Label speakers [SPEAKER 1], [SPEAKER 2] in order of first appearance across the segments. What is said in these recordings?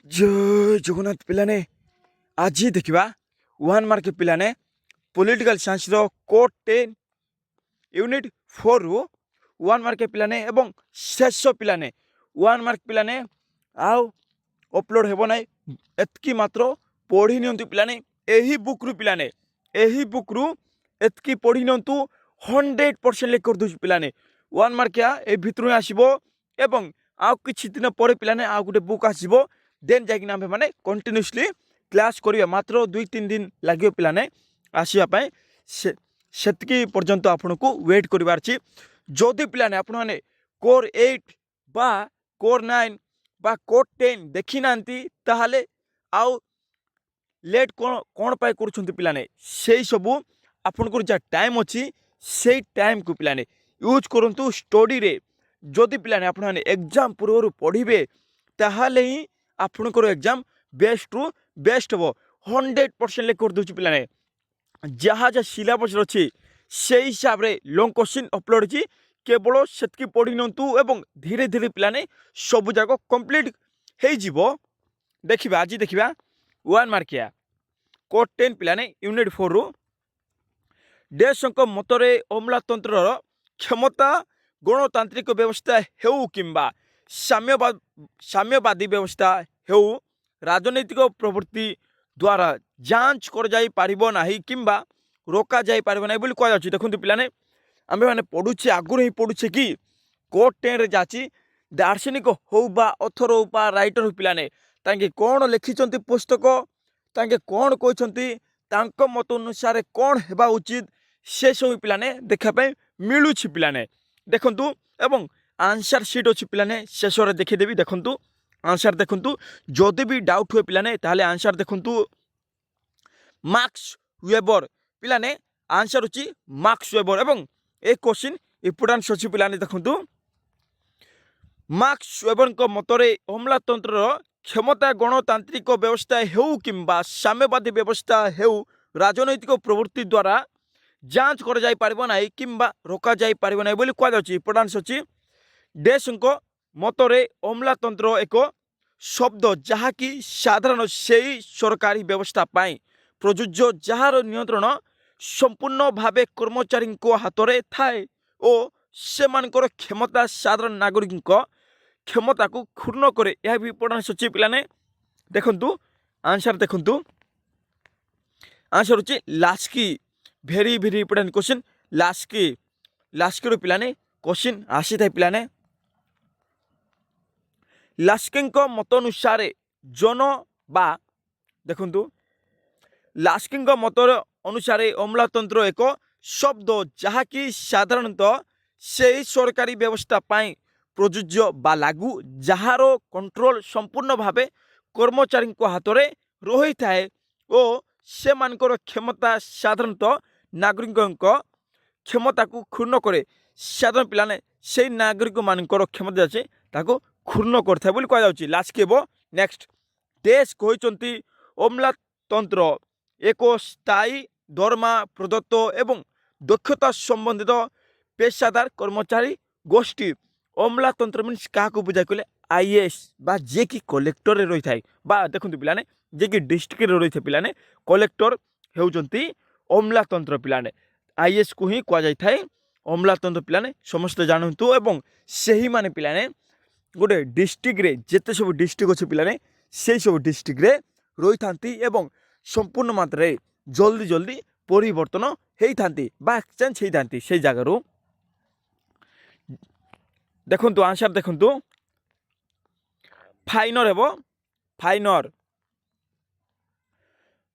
[SPEAKER 1] जय जगन्नाथ पिलाने आज देखा वन मार्क पिलाने पॉलिटिकल साइंस रो कोड 10 यूनिट 4 रु वन मार्क पिलाने एवं शेष पिलाने वन मार्क पिलाने आउ अपलोड हेबो नै एतकी मात्र पढ़ी नियंतु पिलाने एही बुक रु पिलाने एही बुक रु एतकी पढ़ी नियंतु 100% ले कर दउछ पिलाने वन मार्क या ए भितरु आसीबो एवं आउ किछि दिन परे पिलाने आ गुटे बुक आसीबो देन जाकि आम मैंने कंटिन्यूसली क्लास करिया मात्र 2-3 दिन लगे पिलाने आसवाप से पर्यंत आपन को वेट करार जदि पिलाने आपण मैंने कोर 8 बा कोर 9 बा कोर 10 देखी ना ताहले आउ लेट कौन पाई कर पिलाने से सबू आपन को जहाँ टाइम अच्छी से टाइम को पिलाने यूज करंतु स्टडी रे जदि पिलाने आपण मैंने एग्जाम पूर्व पढ़े ताहले ही आपणकर एग्जाम बेस्ट रु बेस्ट हम 100% ले कर दूँ पिलाने जहाँ जहाँ सिलेबस अच्छी से हिसाब से लॉन्ग क्वेश्चन अपलोड अच्छी केवल से पढ़ी नियंतु एवं धीरे धीरे पिलाने सब जाक कंप्लीट हो देखा आज देखा वन मार्किया कोड 10 पिलाने यूनिट 4 रु देशक मतरे अमलातंत्र क्षमता गणतांत्रिक व्यवस्था हेउ किंबा साम्यवादी व्यवस्था हेउ राजनैतिक प्रवृत्ति द्वारा जांच कर जाई पारिबो नाही किंबा रोका जाई पारिबो नाही बोली कह देखते पिलाने आम मैंने पढ़ुचे आगुरी ही पढ़ुचे कि कोड 10 रे जाची दार्शनिक हो बा अथर हो बा राइटर हो पिलाने तांके कौन लिखिं पुस्तक तांके कौन कहते तांको मत अनुसार कौन हेबा उचित से सब पिलाने देखापी मिलूँ पिलाने देखंतु एवं आंसर सीट अच्छी पिलाने शेष देखीदेवी देखंतु आंसर देखंतु जदि भी डाउट हुए पिलाने ताहले आंसर देखंतु मार्क्स वेबर पिलाने आंसर अच्छी मार्क्स वेबर एवं एक क्वेश्चन इंपोर्टेंस अच्छी पिलाने देखंतु मार्क्स वेबर मतरे अमलातंत्र क्षमता गणतांत्रिक व्यवस्था हेउ किंबा साम्यवादी व्यवस्था हेउ राजनैतिक प्रवृत्ति द्वारा जांच कर जाई पारिबो नाही किंबा रोका जाई पारिबो नाही बोली कह जाउची इंपोर्टेंस अच्छी देशक मतरे अमलातंत्र एक शब्द जहाँकि साधारण से सरकारी व्यवस्था पाई प्रযোज्य जार नियंत्रण संपूर्ण भावे कर्मचारी हाथ में थाए और से क्षमता साधारण नागरिक क्षमता को क्षुण्ण करे यह भी इंपोर्टेंस अच्छी पिलाने देखंतु आंसर देखंतु आंसर होची लास्की भेरी भेरी इंपोर्टेंट क्वेश्चन लास्की पिलाने क्वेश्चन आसी था पिलाने लास्की मत अनुसार जन बा देखंतु लास्की मत अनुसार अमलातंत्र एक शब्द जहाँकि साधारणतः से सरकारी व्यवस्था पाई प्रযোज्य बा लागू जार कंट्रोल संपूर्ण भावे कर्मचारी हाथ में रही थाए और से क्षमता साधारणतः नागरिक क्षमता को क्षुण्ण करे साधारण पिलाने से नागरिक मानकर क्षमता अच्छे ताको क्षुण्ण करता है कह जाउची लास्ट के नेक्स्ट देश कहते अमलातंत्र एक स्थायी दरमा प्रदत्त एवं दक्षता संबंधित पेशादार कर्मचारी गोष्ठी अमलातंत्र मीन्स क्या बुझाई कहले आईएएस बा जे कि कलेक्टर रही थाए बा देखते पिलाने जे कि डिस्ट्रिक्ट रही थे पिलाने कलेक्टर होउचंती अमलातंत्र पिलाने आईएएस को ही कह जाई थाए अमलातंत्र पिलाने समस्त जानतु एवं सही माने पिलाने गोटे डिस्ट्रिक्ट रे जेते सब डिस्ट्रिक्ट अच्छे पिलाने से सब डिस्ट्रिक्ट रे रही थांती एवं संपूर्ण मात्रा जल्दी जल्दी परिवर्तन होती बा एक्सचेंज होती से जगार देखंतु आंसर देखंतु फाइनर हेबो फाइनर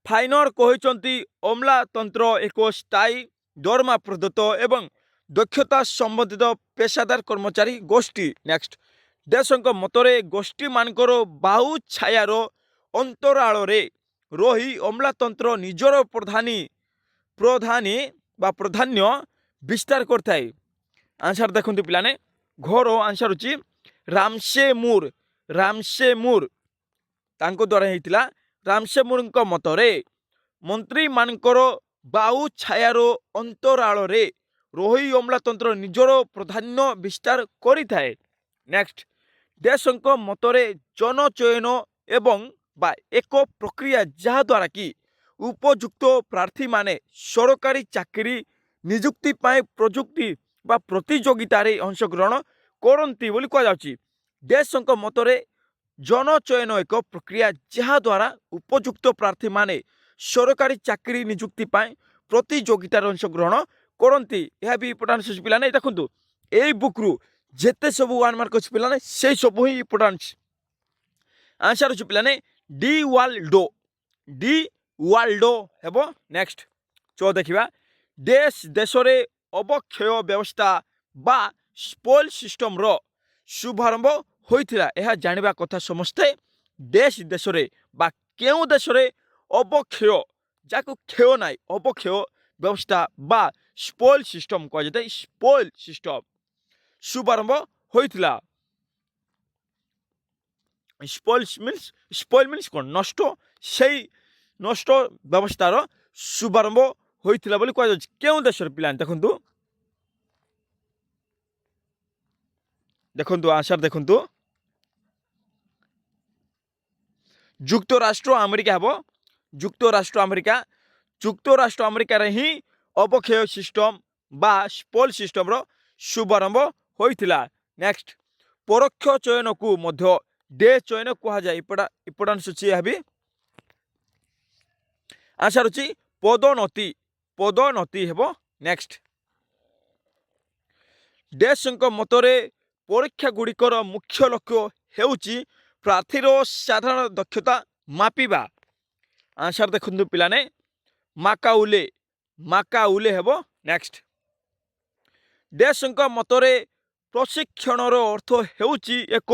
[SPEAKER 1] फाइनर कहते अमलातंत्र एक स्थायी दरमा प्रदत्त एवं दक्षता संबंधित पेशादार कर्मचारी गोष्ठी नेक्स्ट देशक मतरे गोष्ठी मानकर बाहु छायार अंतराल रही अमलातंत्र निजर प्राधान्य विस्तार करता है आंसर देखते पिलाने घर आंसर होची रामसे मूर तांको द्वारा होता रामसे मूर मतरे मंत्री मानकर बाहु छायार अंतराल रही अमलातंत्र निजर प्राधान्य विस्तार करिथाए नेक्स्ट देशक मतरे जनचयन ଏବଂ বা ଏକ ପ୍ରକ୍ରିୟା ଯାହାଦ୍ୱାରା କି ଉପଯୁକ୍ତ ପ୍ରାର୍ଥୀମାନେ ସରକାରୀ ଚାକିରି ନିଯୁକ୍ତି ପାଇଁ ପ୍ରଯୁକ୍ତି ବା ପ୍ରତିଯୋଗିତାରେ ଅଂଶଗ୍ରହଣ କରନ୍ତି ବୋଲି କୁହାଯାଉଛି। ଡେସ୍ଙ୍କ ମତରେ ଜନଚୟନ ଏକ ପ୍ରକ୍ରିୟା ଯାହାଦ୍ୱାରା ଉପଯୁକ୍ତ ପ୍ରାର୍ଥୀମାନେ ସରକାରୀ ଚାକିରି ନିଯୁକ୍ତି ପାଇଁ ପ୍ରତିଯୋଗିତାରେ ଅଂଶଗ୍ରହଣ କରନ୍ତି। ଏହା ବି ଇମ୍ପୋର୍ଟାନ୍ସ ଅଛି ପିଲାମାନେ। ଦେଖନ୍ତୁ ଏଇ ବୁକ୍ରୁ ଯେତେ ସବୁ 1 ମାର୍କ ଅଛି ପିଲାମାନେ ସେଇ ସବୁ ହିଁ ଇମ୍ପୋର୍ଟାନ୍ସ। आंसर अच्छे पिलाने डी वाल्डो हेब। नेक्स्ट चो देखा देश देश रे अवक्षय व्यवस्था बा स्पोल सिस्टम रो शुभारंभ होइथिला। यह जानिबा कथा समस्ते देश देश रे बा केउ देश रे अवक्षय जाको क्षय नाई अवक्षय व्यवस्था बा स्पोल सिस्टम कह जाते स्पोल सिस्टम शुभारंभ होइथिला। स्पॉइल मीन्स कौन नष्ट से नष्ट व्यवस्थार शुभारंभ होइथिला बोली कह जाउछि। केउ देशर पिला देखंतु देखंतु आंसर देखंतु युक्तराष्ट्र अमेरिका हेबो। युक्तराष्ट्र अमेरिका रे ही अवक्षय सिस्टम बा स्पॉइल सिस्टम रो शुभारंभ होइथिला। नेक्स्ट परोक्ष चयन को मध्य डे चयन कह जाए इम्पोर्टान्स अच्छी यह भी। आंसर अच्छी पदोन्नति हेब। नेक्स्ट डेस्क मतरे परीक्षा गुड़िकर मुख्य लक्ष्य हेउची प्रार्थीर साधारण दक्षता मापिबा। आंसर देखु पिलाने माकाउले हेब। नेक्स्ट डेस्क मतरे प्रशिक्षणर अर्थ हेउची एक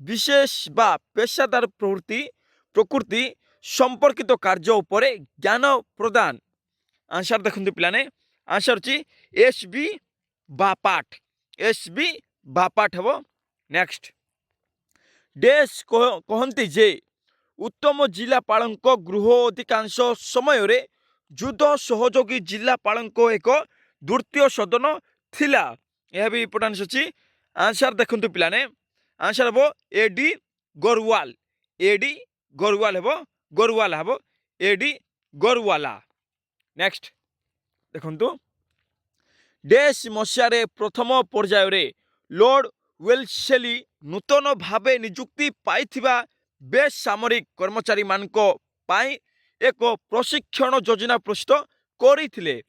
[SPEAKER 1] विशेष बा पेशादार प्रकृति संपर्कित कार्य उपरे ज्ञान प्रदान। आंसर देखते पिलाने आंसर अच्छी एसबी बा पाठ हेब। नेक्स्ट डेस कहती जे उत्तम जिलापाल गृह अधिकांश समय रे युद्ध सहयोगी जिलापाल एक द्वितीय सदन थिला। यह भी इम्पोर्टान्स अच्छी। आंसर देखते पिलाने आंसर हम एडी गोरवाल हेब एडी गोरवाला। नेक्स्ट देखंतु देश मसीहारे प्रथम पर्याय रे लॉर्ड वेल्सेली नूतन भावे नियुक्ति पाइथिबा बेसामरिक कर्मचारी मानको पाई एक प्रशिक्षण योजना प्रस्तुत करिथिले।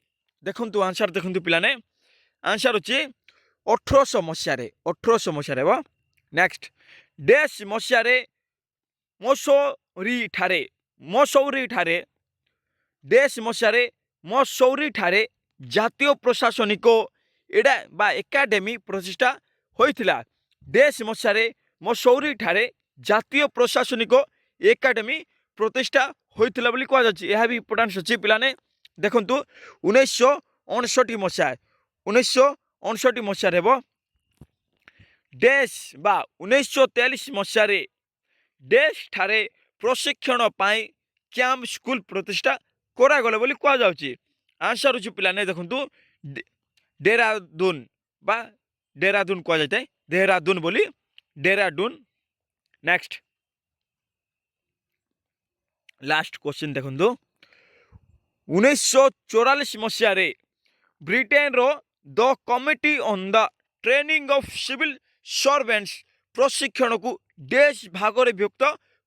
[SPEAKER 1] देखंतु आंसर देखंतु पिलाने आंसर अछि 1800 मसीहारे हेब। नेक्स्ट देश मसीहारे मसौरी ठारे जातीय प्रशासनिक एडा बा एकाडेमी प्रतिष्ठा होइथिला। देश मसीहारे मसौरी ठारे जातीय प्रशासनिक एकाडेमी प्रतिष्ठा होइथिला बोली कह जाछि। यह भी इम्पोर्टान्स अछि पिलाने। देखंतु 1959 मसीहा हेब। देश बा 1943 मसीहारे देश ठारे प्रशिक्षण पाई कैंप स्कूल प्रतिष्ठा करागला बोली कह जाउछि। आंसर अछि पिलाने देखंतु डेरादून कह जाते देहरादून बोली डेरादून। नेक्स्ट लास्ट क्वेश्चन देखंतु 1944 मसीहारे ब्रिटेन रो the committee on the training of civil servants प्रशिक्षण को देश भाग में विभक्त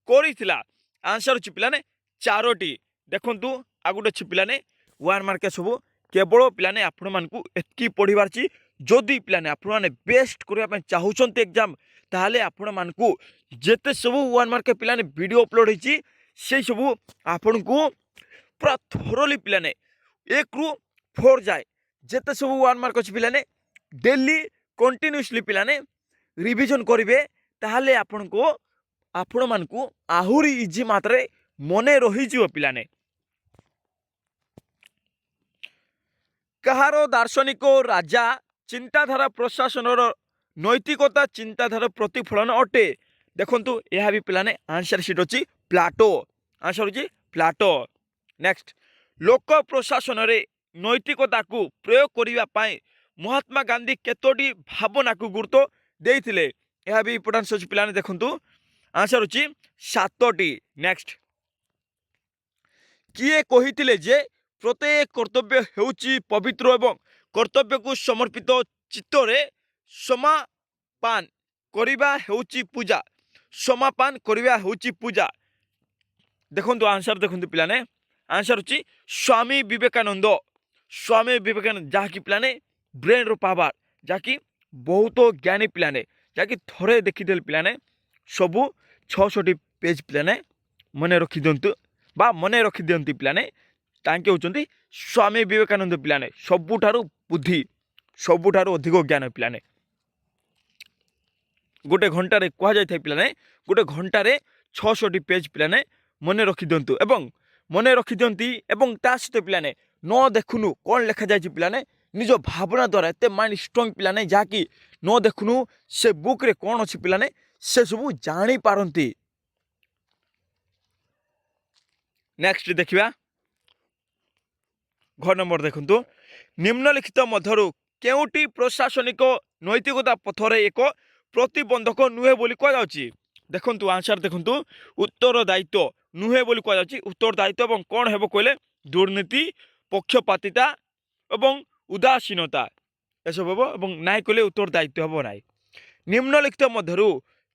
[SPEAKER 1] करिथिला। आंसर अछि पिलाने 4टी। देखंतु आगुटे अछि पिलाने 1 मार्क सब केवल पिलाने आपण मानकु एतकी पढ़िबार छी। जदि पिलाने आपण माने बेस्ट करिया पय चाहुचंती एग्जाम ताहाले आपण मानकु जेते सब 1 मार्क पिलाने वीडियो अपलोड होईची से सब आपण को पूरा थोरली पिलाने 1 रु 4 जाए जेते सब 1 मार्क अछि पिलाने डेली कंटिन्यूअसली पिलाने रिविजन करिवे ताहाले आपण मानकु आहुरी इजी मात्रे मने रही जिवो पिलाने। कहारो दार्शनिक राजा चिंताधारा प्रशासन नैतिकता चिंताधारा प्रतिफलन अटे। देखंतु यह भी पिलाने आंसर सीट अछि प्लाटो। आंसर अछि प्लाटो। नेक्स्ट लोक प्रशासन रे नैतिकता को प्रयोग करिवा पाए महात्मा गांधी केतोटी भावना को गुरुत्व देइथिले। यह भी इम्पोर्टेंस अछि पिलाने। देखंतु आंसर होची 7टी। नेक्स्ट किए कहिथिले जे प्रत्येक कर्तव्य हेउची पवित्र एवं कर्तव्य को समर्पित चित्तरे समापान करिबा हेउची पूजा। समापान करिबा हेउची पूजा। देखंतु आंसर देखंतु पिलाने आंसर होची स्वामी विवेकानंद। स्वामी विवेकानंद जहाँकि पिलाने ब्रेन रो पावर, जहाँकि बहुत ज्ञानी पिलाने, जहाँकि थरे देखिदेल पिलाने सबू 600 पेज पिलाने मने रखी दिंतु बा मने रखी दियंती पिलाने तांके होचंती स्वामी विवेकानंद पिलाने सबुठारु बुद्धि सबुठारु अधिक ज्ञान पिलाने। गोटे घंटारे कह जाय पिलाने गोटे घंटारे 600 पेज पिलाने मने रखी दिंतु एवं मने रखी दियंती एवं ता सहित पिलाने न देखुनु कौन लिखा जाय पिलाने निज भावना द्वारा एते माइंड स्ट्रांग पिलाने जहाँकि न देखुनु से बुक रे कौन अच्छी पिलाने से सब जानी पारंती। नेक्स्ट देखिबा घर नंबर देखंतु निम्नलिखित मध्यरु केउटी प्रशासनिक नैतिकता पथरे एक प्रतिबंधक नुहे बोली कह जाउची। देखंतु आंसर देखंतु उत्तरदायित्व नुहे बोली कह जाउची। उत्तरदायित्व एवं कौन हेबो कहले दुर्नीति पक्षपातिता एवं उदासीनता एसब हेबो एवं नाइ कहले उत्तरदायित्व हेबो नाइ। निम्नलिखित मध्यरु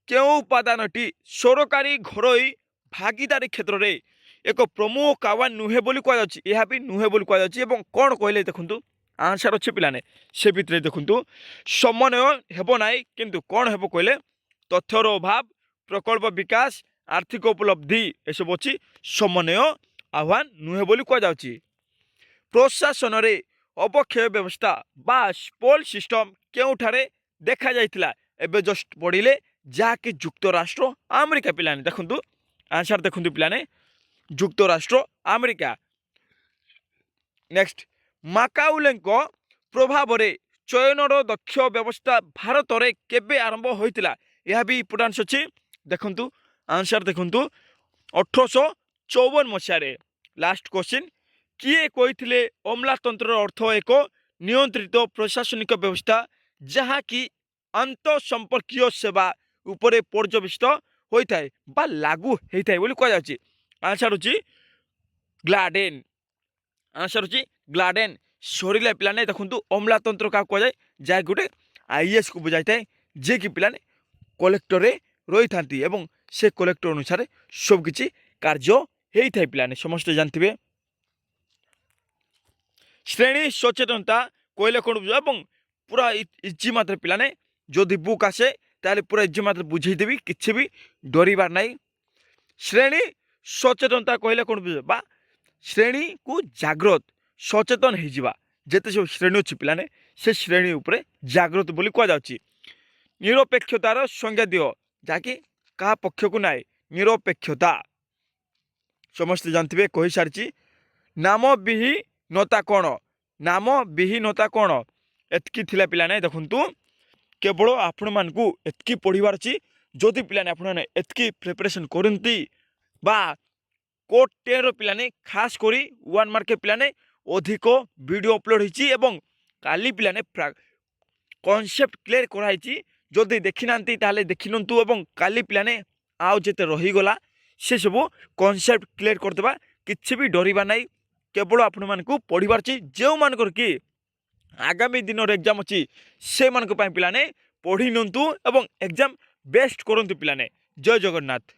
[SPEAKER 1] केउ उपादानटी सरकारी घरोई भागीदारी क्षेत्र रे एक प्रमुख आह्वान नुहे बोली कह जाउची। यह भी नुहे बोली कह जाउची एवं कौन कहले देखंतु आंसर अच्छे पिलाने से भितर देखंतु समन्वय हेबो नाइ किंतु कौन हेबो कहले तथ्यर अभाव प्रकल्प विकास आर्थिक उपलब्धि एसब अच्छी समन्वय आह्वान नुहे बोली कह जाउची। प्रशासन रे अवक्षय व्यवस्था बा स्पोल सिस्टम केउठारे देखा जाइतिला एबे जस्ट पढ़िले जाके युक्तराष्ट्र अमेरिका पिलाने देखंतु आंसर देखंतु पिलाने युक्तराष्ट्र अमेरिका। नेक्स्ट माकाउलेंको प्रभाव रे चयनर दक्ष व्यवस्था भारत रे केबे आरंभ होइतिला यह भी इम्पोर्टेंस अछि। देखंतु आंसर देखंतु 1854 मसिया रे। लास्ट क्वेश्चन किए कहिथिले अमलातंत्र अर्थ एक नियंत्रित प्रशासनिक व्यवस्था जहाँ कि अंत संपर्कीय सेवा उपरे पर्यवेसित होता है बा लागू होता है बोली कह जाउची। आंसर होची ग्लाडेन। आंसर होची ग्लाडेन। सरीला पिलाने देखंतु अमलातंत्र का कह जाए जहाँ गोटे आईएएस को बुझाई थाए जे कि पिलाने कलेक्टर रे रही थांती एवं से कलेक्टर अनुसार सब किछि कार्य होता है पिलाने समस्त जानथिबे। श्रेणी सचेतनता कहले कौन बुझ एवं पूरा इजी मात्र पिलाने जदि बुक आसे ताले पूरा इजी मात्र बुझेदेवी किछि भी डरबार नाई। श्रेणी सचेतनता कहले कौन बुझ बा श्रेणी को जागृत सचेतन हो जेते सब श्रेणी अच्छी पिलाने से श्रेणी उपरे जागृत बोली कह जाउची। निरपेक्षतार संज्ञा दियो जाकि का पक्ष को नाई निरपेक्षता समस्त जानथिबे कहि सारची। नाम विहीनता कौन नाम विहीनता कौन एतकी थिला पिलाने देखंतु केवल आपण मानकू एतकी पढ़िबार अछि। जदि पिलाने आपण एतकी प्रिपरेशन करंती बा कोट 10 पिलाने खास करी 1 मार्क के पिलाने अधिक वीडियो अपलोड होईची एवं काली पिलाने कॉन्सेप्ट क्लियर कराई। जदि देखि नांती ताले देखिनंतु एवं काली पिलाने आउ जेते रही गला से सब कॉन्सेप्ट क्लियर करदेबा किछि भी डरिबा नाई। केवल आपण मानकू पढ़िबार अछि जो मानकर कि आगामी दिन एग्जाम अच्छी से मानक पिलाने पढ़ी नंतु एवं एग्जाम बेस्ट करंतु पिलाने। जय जगन्नाथ।